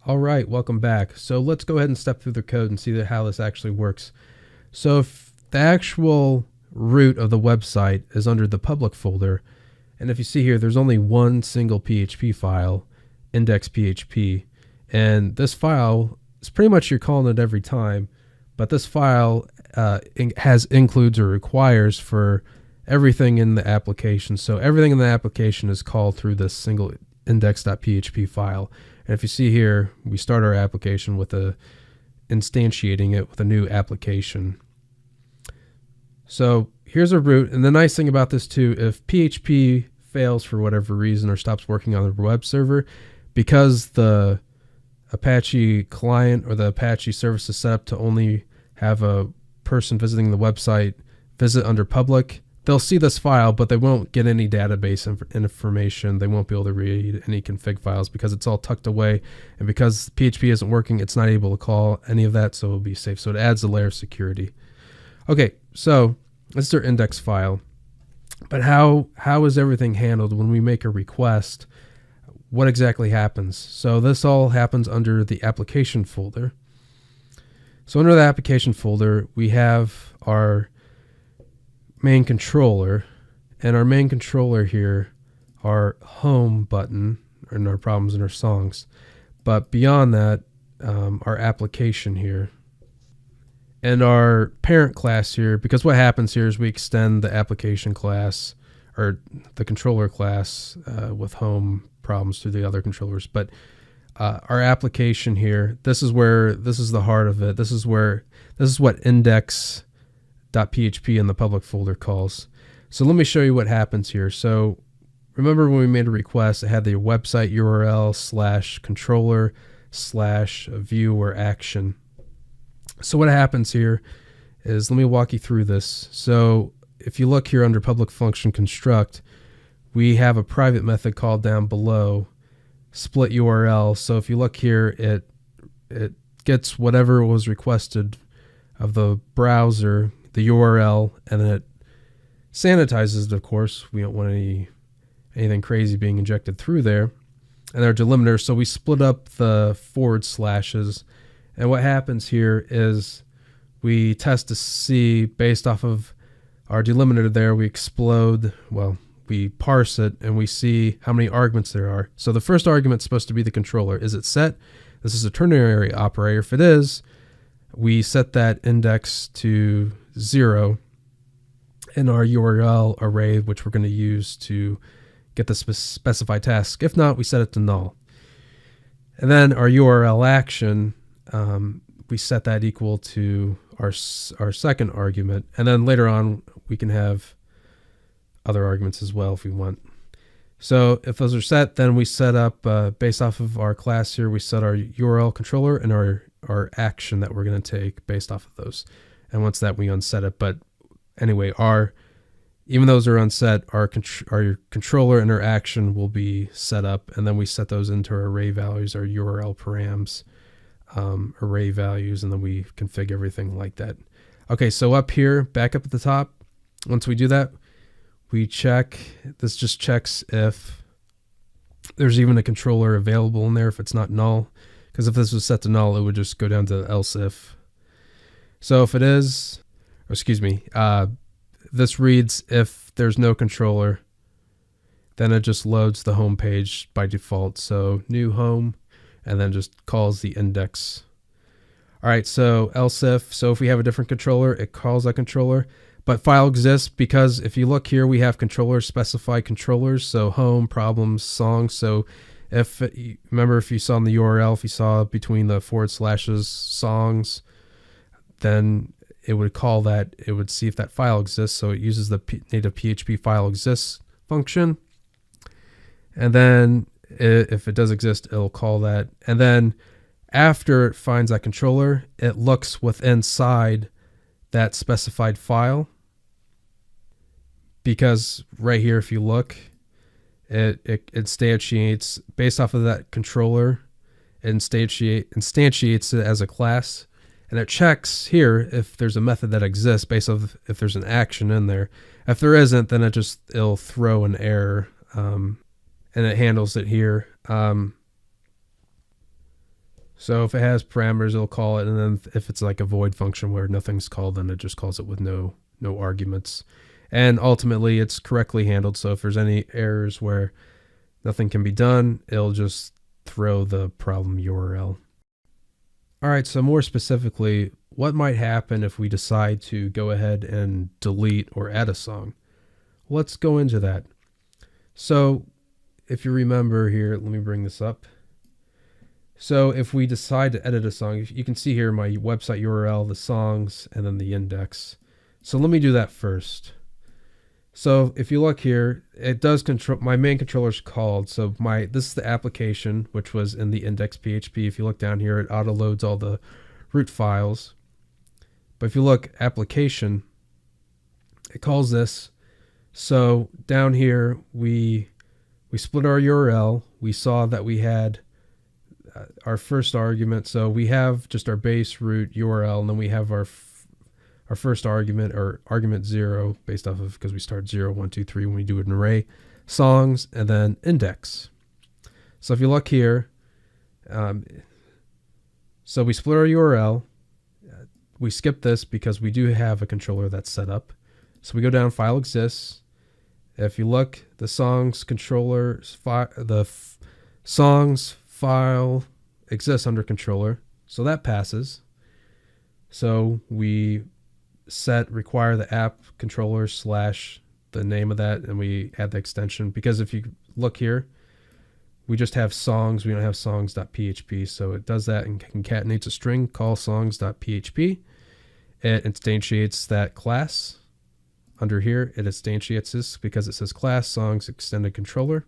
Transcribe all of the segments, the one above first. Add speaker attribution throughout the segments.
Speaker 1: All right, welcome back. So let's go ahead and step through the code and see how this actually works. So if the actual root of the website is under the public folder, and if you see here, there's only one single PHP file, index.php, and this file is pretty much you're calling it every time, but this file has includes or requires for everything in the application. So everything in the application is called through this single index.php file. And if you see here, we start our application with instantiating it with a new application. So here's a root, and the nice thing about this too, if PHP fails for whatever reason or stops working on the web server, because the Apache client or the Apache service is set up to only have a person visiting the website visit under public, they'll see this file, but they won't get any database information. They won't be able to read any config files because it's all tucked away. And because PHP isn't working, it's not able to call any of that, so it'll be safe. So it adds a layer of security. Okay, so this is our index file. But how is everything handled when we make a request? What exactly happens? So this all happens under the application folder. So under the application folder, we have our main controller, and our main controller here, our home button, and our problems and our songs. But beyond that, our application here, and our parent class here, because what happens here is we extend the application class or the controller class with home problems to the other controllers. But our application here, this is the heart of it. This is what index.php in the public folder calls. So let me show you what happens here. So remember when we made a request, it had the website URL /controller/view or action. So what happens here is, let me walk you through this. So if you look here under public function construct, we have a private method called down below, split URL. So if you look here, it gets whatever was requested of the browser, the URL, and then it sanitizes it, of course. We don't want anything crazy being injected through there. And our delimiter, so we split up the forward slashes. And what happens here is we test to see, based off of our delimiter there, we parse it and we see how many arguments there are. So the first argument is supposed to be the controller. Is it set? This is a ternary operator. If it is, we set that index to 0 in our URL array, which we're going to use to get the specified task. If not, we set it to null. And then our URL action, we set that equal to our second argument. And then later on, we can have other arguments as well if we want. So if those are set, then we set up, based off of our class here, we set our URL controller and our action that we're going to take based off of those. And once that, we unset it. But anyway, even those are unset, our controller and our action will be set up, and then we set those into our array values, our URL params, array values, and then we configure everything like that. Okay, so up here, back up at the top, once we do that, we check, this just checks if there's even a controller available in there, if it's not null. Because if this was set to null, it would just go down to else if. So if it is, this reads if there's no controller, then it just loads the home page by default. So new home, and then just calls the index. All right, so else if, so if we have a different controller, it calls that controller. But file exists because if you look here, we have controllers, specified controllers, so home, problems, songs. So if you saw in the URL, if you saw between the forward slashes songs, then it would call that, it would see if that file exists. So it uses the native PHP file exists function. And then if it does exist, it'll call that. And then after it finds that controller, it looks inside that specified file. Because right here, if you look, it instantiates, based off of that controller, it instantiates it as a class, and it checks here if there's a method that exists based off if there's an action in there. If there isn't, then it'll throw an error, and it handles it here. So if it has parameters, it'll call it, and then if it's like a void function where nothing's called, then it just calls it with no arguments. And ultimately, it's correctly handled. So if there's any errors where nothing can be done, it'll just throw the problem URL. All right, so more specifically, what might happen if we decide to go ahead and delete or add a song? Let's go into that. So if you remember here, let me bring this up. So if we decide to edit a song, you can see here my website URL, the songs, and then the index. So let me do that first. So if you look here, it does control, my main controller is called. So this is the application, which was in the index PHP. If you look down here, it auto loads all the root files. But if you look application, it calls this. So down here, we split our URL. We saw that we had our first argument. So we have just our base root URL, and then we have our first argument, or argument 0, based off of, because we start 0, 1, 2, 3 when we do an array, songs, and then index. So if you look here, so we split our URL. We skip this because we do have a controller that's set up. So we go down, file exists. If you look, the songs controller, songs file exists under controller. So that passes. So we require the app controller / the name of that, and we add the extension, because if you look here, we just have songs, we don't have songs.php. So it does that and concatenates a string, call songs.php. It instantiates that class. Under here, it instantiates this because it says class songs extended controller.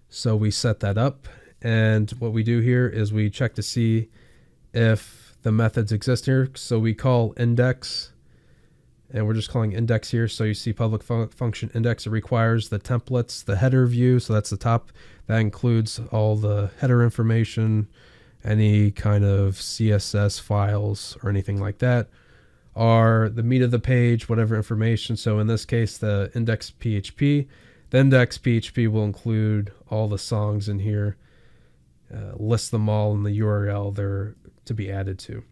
Speaker 1: So we set that up, and what we do here is we check to see if the methods exist here. So we call index, and we're just calling index here. So you see public function index. It requires the templates, the header view. So that's the top. That includes all the header information, any kind of CSS files or anything like that, or the meat of the page, whatever information. So in this case, the index PHP. The index PHP will include all the songs in here, list them all in the URL they're to be added to.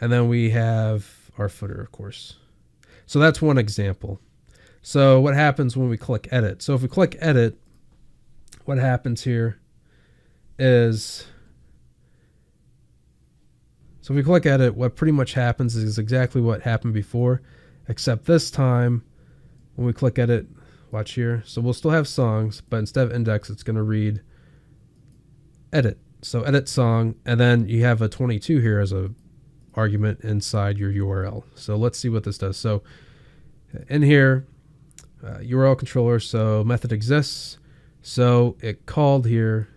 Speaker 1: And then we have our footer, of course. So that's one example. So what happens when we click edit? So if we click edit, what happens here is, so if we click edit, what pretty much happens is exactly what happened before, except this time when we click edit, watch here. So we'll still have songs, but instead of index, it's going to read edit. So edit song, and then you have a 22 here as a argument inside your URL. So let's see what this does. So in here, URL controller, so method exists. So it called here,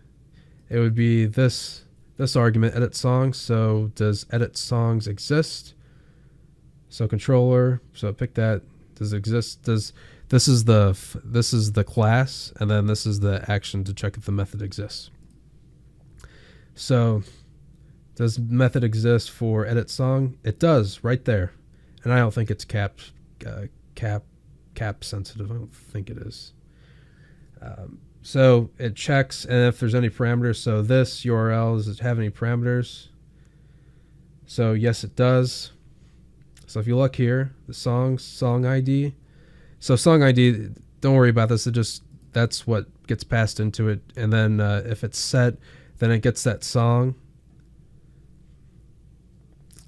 Speaker 1: it would be this argument, edit songs. So does edit songs exist? So controller, so pick that, does it exist? This is the class, and then this is the action to check if the method exists. So does method exist for edit song? It does, right there. And I don't think it's cap sensitive. I don't think it is. So it checks, and if there's any parameters. So this URL, does it have any parameters? So yes, it does. So if you look here, the song ID. So song ID, don't worry about this. That's what gets passed into it. And then if it's set, then it gets that song.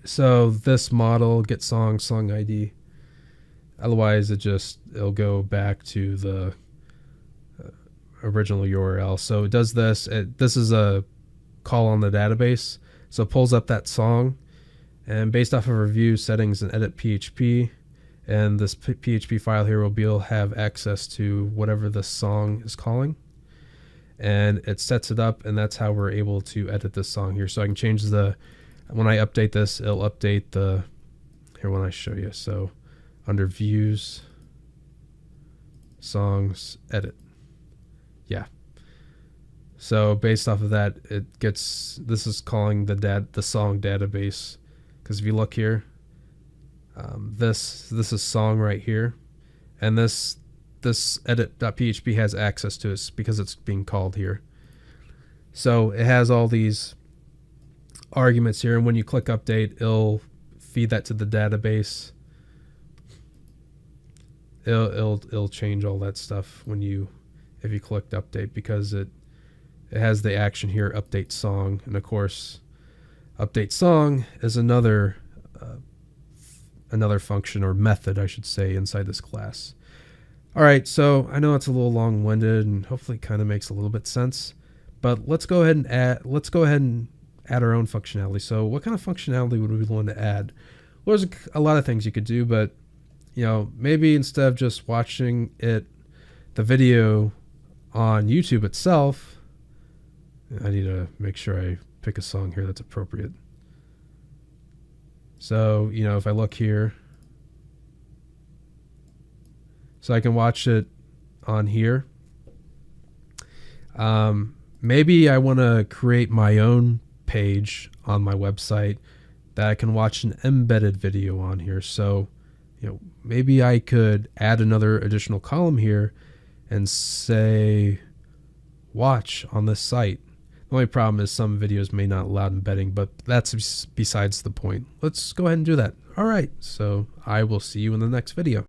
Speaker 1: So this model gets song ID. Otherwise, it'll go back to the original URL. So it does this. This is a call on the database. So it pulls up that song, and based off of review settings and edit PHP, and this PHP file here will have access to whatever the song is calling. And it sets it up, and that's how we're able to edit this song here. So I can change when I update this, it'll update here when I show you. So under views, songs, edit. Yeah. So based off of that, this is calling the song database. Because if you look here, this is song right here, and this edit.php has access to it because it's being called here. So it has all these arguments here, and when you click update, it'll feed that to the database. It'll change all that stuff if you click update, because it has the action here, update song, and of course update song is another function, or method I should say, inside this class. All right, so I know it's a little long-winded and hopefully it kind of makes a little bit sense, but let's go ahead and add our own functionality. So what kind of functionality would we want to add? Well, there's a lot of things you could do, but maybe instead of just watching the video on YouTube itself, I need to make sure I pick a song here that's appropriate. So, if I look here, so I can watch it on here. Maybe I want to create my own page on my website that I can watch an embedded video on here. So, maybe I could add another additional column here and say, watch on this site. The only problem is some videos may not allow embedding, but that's besides the point. Let's go ahead and do that. All right, so I will see you in the next video.